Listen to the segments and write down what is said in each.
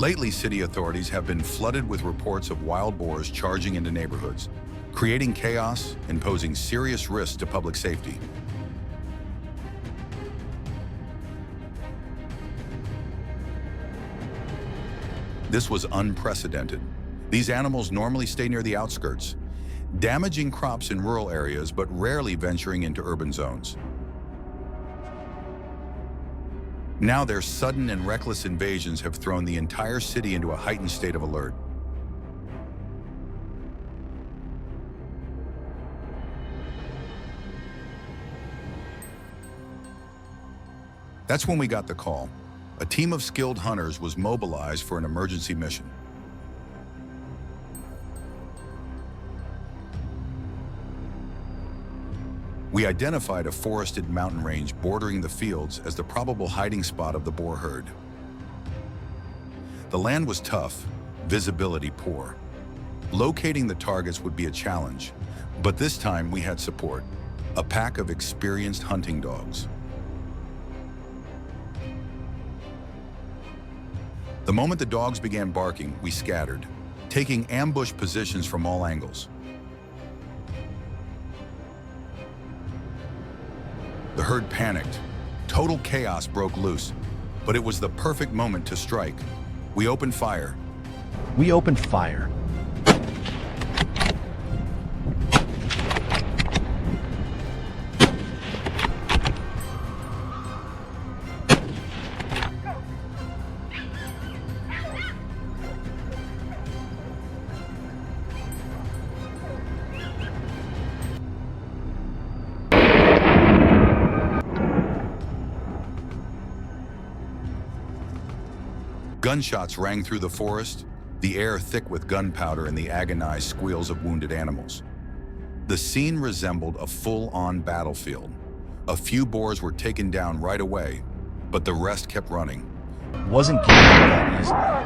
Lately, city authorities have been flooded with reports of wild boars charging into neighborhoods, creating chaos and posing serious risks to public safety. This was unprecedented. These animals normally stay near the outskirts, damaging crops in rural areas but rarely venturing into urban zones. Now their sudden and reckless invasions have thrown the entire city into a heightened state of alert. That's when we got the call. A team of skilled hunters was mobilized for an emergency mission. We identified a forested mountain range bordering the fields as the probable hiding spot of the boar herd. The land was tough, visibility poor. Locating the targets would be a challenge, but this time we had support, a pack of experienced hunting dogs. The moment the dogs began barking, we scattered, taking ambush positions from all angles. The herd panicked. Total chaos broke loose, but it was the perfect moment to strike. We opened fire. Gunshots rang through the forest, the air thick with gunpowder and the agonized squeals of wounded animals. The scene resembled a full-on battlefield. A few boars were taken down right away, but the rest kept running. Wasn't getting that easily.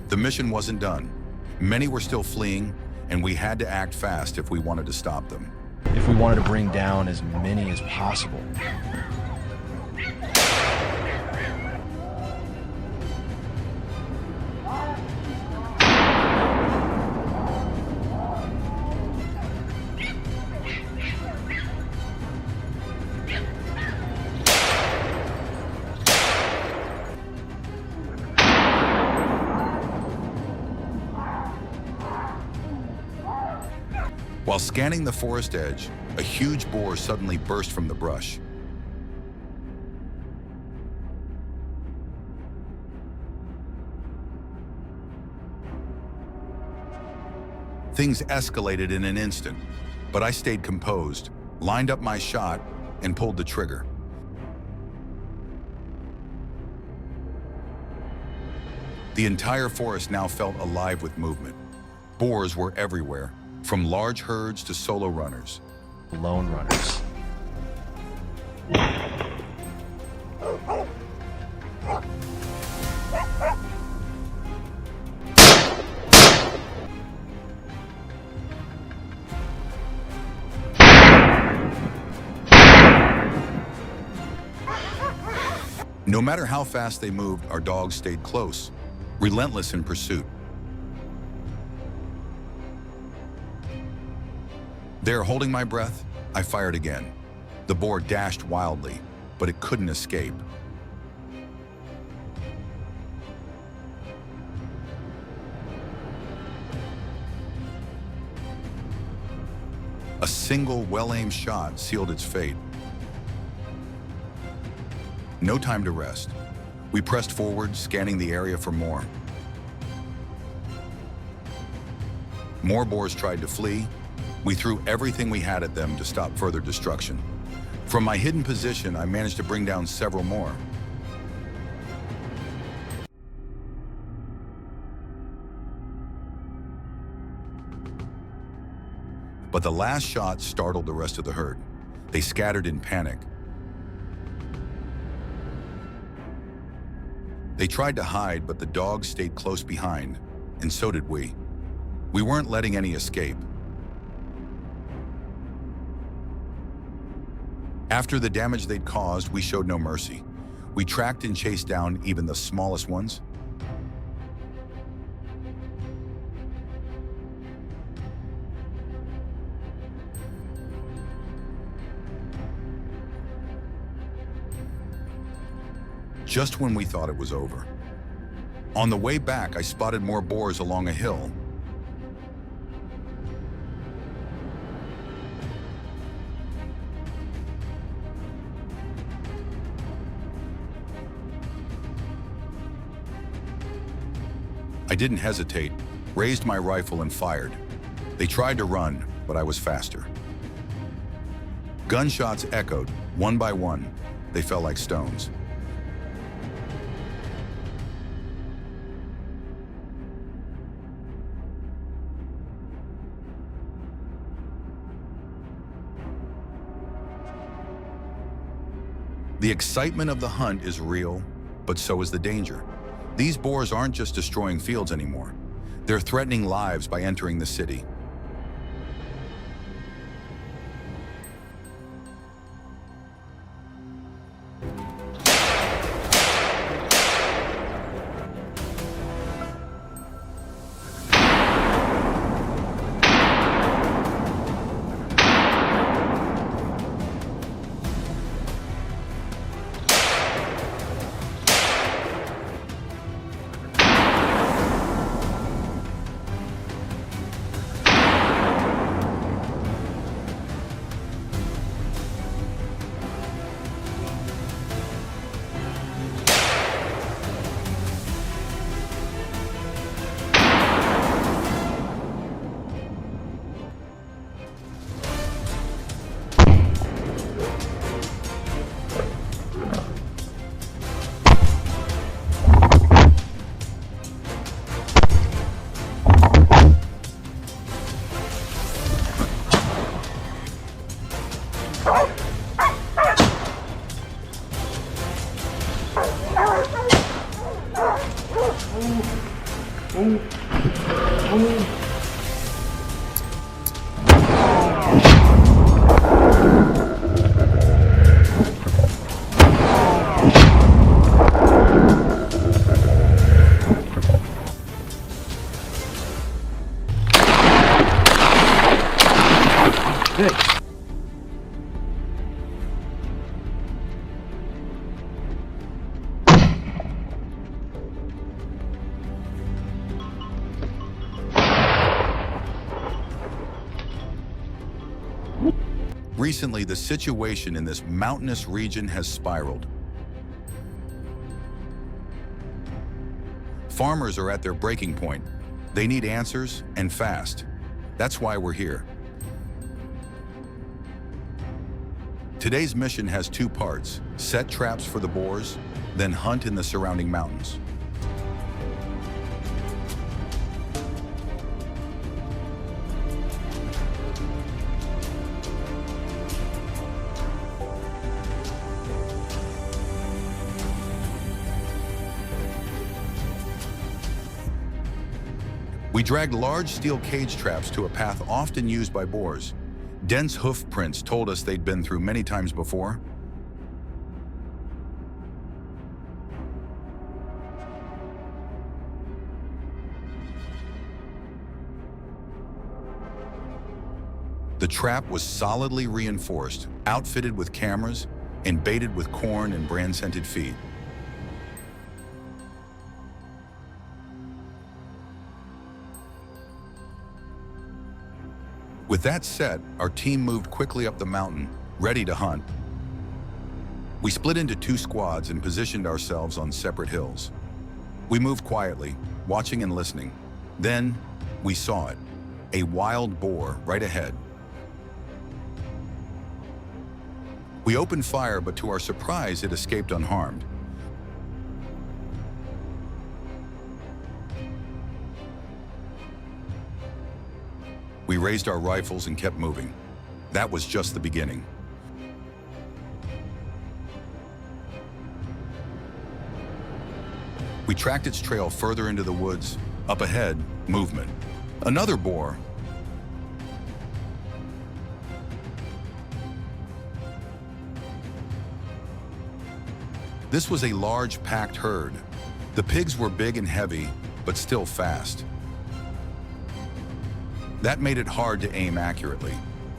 The mission wasn't done. Many were still fleeing, and we had to act fast if we wanted to stop them. If we wanted to bring down as many as possible. While scanning the forest edge, a huge boar suddenly burst from the brush. Things escalated in an instant, but I stayed composed, lined up my shot, and pulled the trigger. The entire forest now felt alive with movement. Boars were everywhere, from large herds to solo runners. Lone runners. No matter how fast they moved, our dogs stayed close, relentless in pursuit. There, holding my breath, I fired again. The boar dashed wildly, but it couldn't escape. A single well-aimed shot sealed its fate. No time to rest. We pressed forward, scanning the area for more. More boars tried to flee. We threw everything we had at them to stop further destruction. From my hidden position, I managed to bring down several more. But the last shot startled the rest of the herd. They scattered in panic. They tried to hide, but the dogs stayed close behind, and so did we. We weren't letting any escape. After the damage they'd caused, we showed no mercy. We tracked and chased down even the smallest ones. Just when we thought it was over. On the way back, I spotted more boars along a hill. I didn't hesitate, raised my rifle and fired. They tried to run, but I was faster. Gunshots echoed, one by one. They fell like stones. The excitement of the hunt is real, but so is the danger. These boars aren't just destroying fields anymore. They're threatening lives by entering the city. Recently, the situation in this mountainous region has spiraled. Farmers are at their breaking point. They need answers, and fast. That's why we're here. Today's mission has two parts: set traps for the boars, then hunt in the surrounding mountains. We dragged large steel cage traps to a path often used by boars. Dense hoof prints told us they'd been through many times before. The trap was solidly reinforced, outfitted with cameras, and baited with corn and brand-scented feed. With that set, our team moved quickly up the mountain, ready to hunt. We split into two squads and positioned ourselves on separate hills. We moved quietly, watching and listening. Then, we saw it, a wild boar right ahead. We opened fire, but to our surprise, it escaped unharmed. We raised our rifles and kept moving. That was just the beginning. We tracked its trail further into the woods. Up ahead, movement. Another boar. This was a large, packed herd. The pigs were big and heavy, but still fast. That made it hard to aim accurately.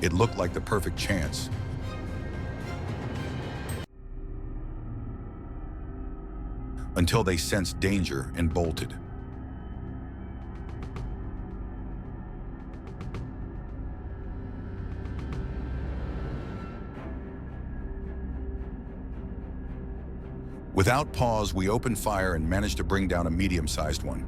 It looked like the perfect chance. Until they sensed danger and bolted. Without pause, we opened fire and managed to bring down a medium-sized one.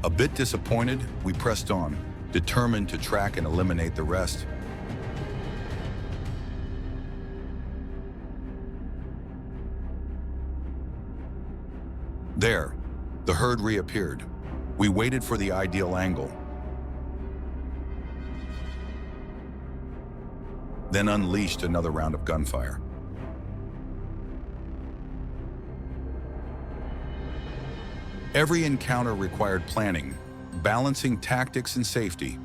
A bit disappointed, we pressed on, determined to track and eliminate the rest. There, the herd reappeared. We waited for the ideal angle, then unleashed another round of gunfire. Every encounter required planning, balancing tactics and safety.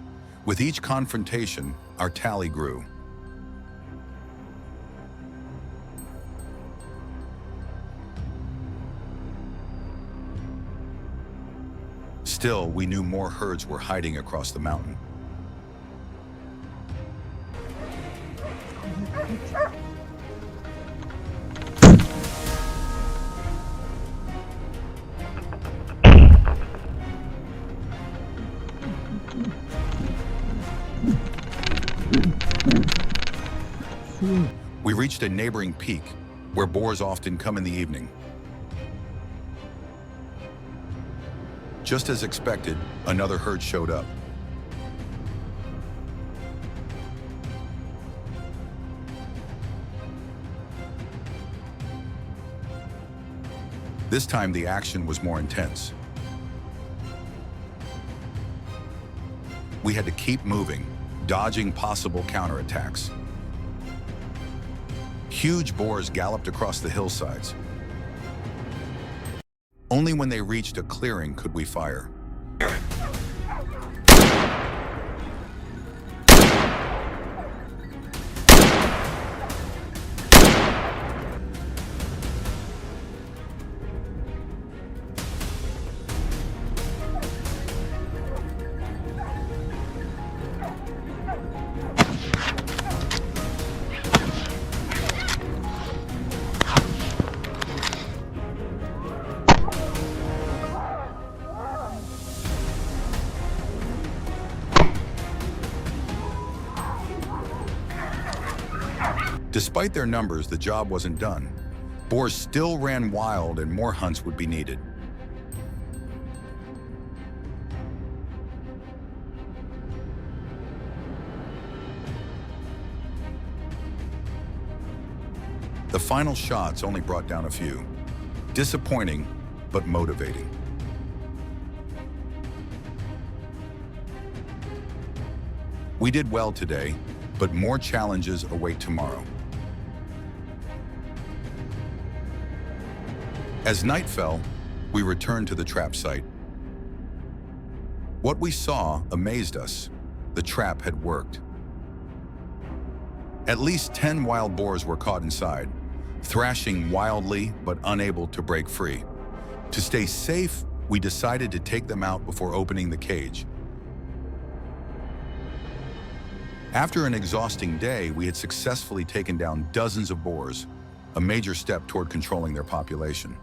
With each confrontation, our tally grew. Still, we knew more herds were hiding across the mountain. We reached a neighboring peak, where boars often come in the evening. Just as expected, another herd showed up. This time the action was more intense. We had to keep moving, dodging possible counterattacks. Huge boars galloped across the hillsides. Only when they reached a clearing could we fire. Despite their numbers, the job wasn't done. Boars still ran wild and more hunts would be needed. The final shots only brought down a few. Disappointing, but motivating. We did well today, but more challenges await tomorrow. As night fell, we returned to the trap site. What we saw amazed us. The trap had worked. At least 10 wild boars were caught inside, thrashing wildly but unable to break free. To stay safe, we decided to take them out before opening the cage. After an exhausting day, we had successfully taken down dozens of boars, a major step toward controlling their population.